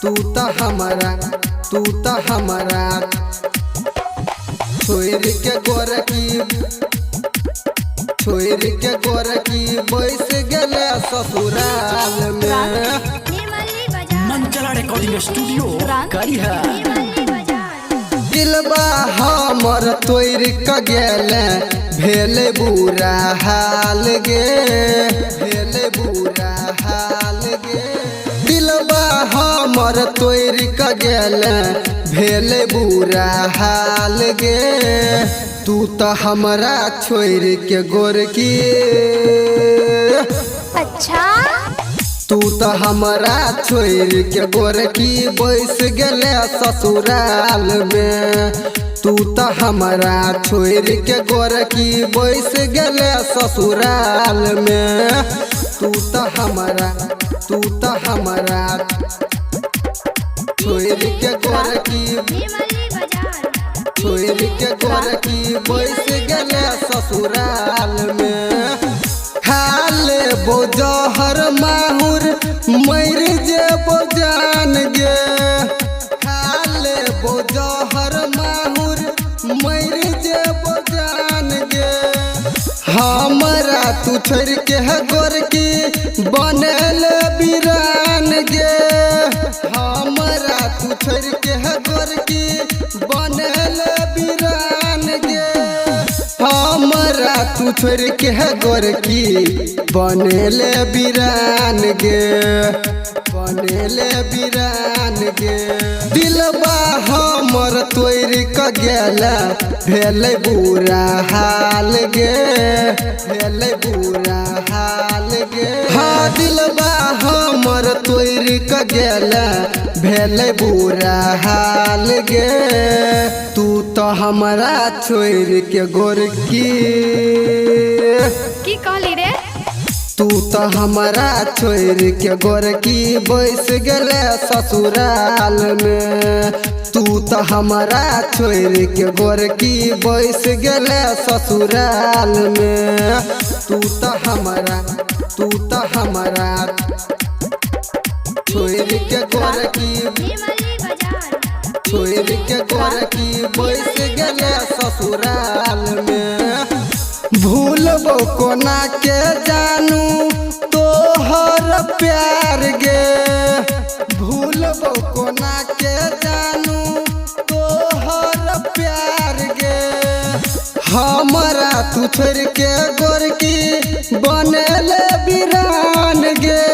तू तो हमारा छोड़ के गोरकी बैस गले ससुराल में। मंचला रिकॉर्डिंग स्टूडियो करिहा। दिलबा हमर तोड़ के गेले भेले बुरा हाल गे, दिलबा हमर तोड़ के गेले भेले बुरा हाल गे। तू तो हमरा छोड़ के गोरकी, अच्छा तू तो हमरा छोड़ के गोरकी बैस गले ससुराल में। तू तो हमरा छोड़ के गोरकी बैस गले ससुराल में। तू तो हमरा छोड़ के गोरकी बैस गले ससुराल में। खाले बोजहर माहुर मर जेबो जान गे, खाले बोजहर माहुर मर जेबो जान गे। हमरा तू छोड़ के गोरकी बनल बिरान गे, हमरा तू छोड़ के गोरकी बनल बिरान गे। हमरा तू छोड़ के गोरकी बनेले बिरान गे, दिलबा हमर तोड़ के गेला भेले बुरा हाल गे, हाँ दिलबा हमर तोड़ के गेला भेले बुरा हाल गे। तू तो हमरा छोड़ के गोरकी की कहली रे, तू तो हमरा छोड़ के गोरकी बैस गले ससुराल में। तू तो हमरा छोड़ के गोरकी बैस गले ससुराल में। तू तो हमरा छोड़ के गोरकी बैस गले ससुराल में। भूलबो कोना के जानू तोहर प्यार गे, भूलबो कोना के जानू तोहर प्यार गे। हमरा तू छोड़ के गोरकी बनल बिरान गे,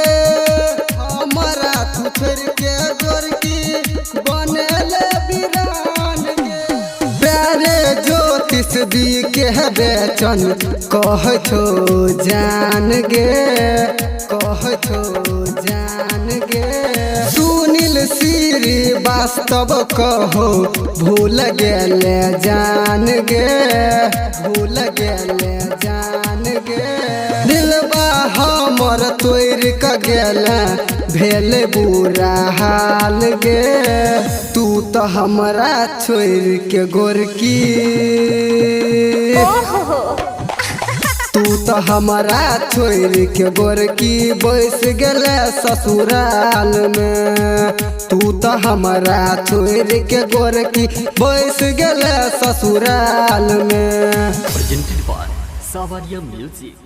हमरा तू छोड़ के गोरकी बनल बिरान गे। प्यारे ज्योतिष दी के बेचन कह छो जान गे, सुनील श्रीवास्तव कहो भूल गेले जान गे। दिलबा हमर तोड़ के गेला भेले बुरा हाल गे। तू तो हमरा छोड़ के गोरकी, तू तो हमरा छोड़ के गोरकी बैस गले ससुराल में। तू तो हमरा छोड़ के गोरकी बैस गले ससुराल में। प्रेजेंटेड बाय सावरिया म्यूजिक।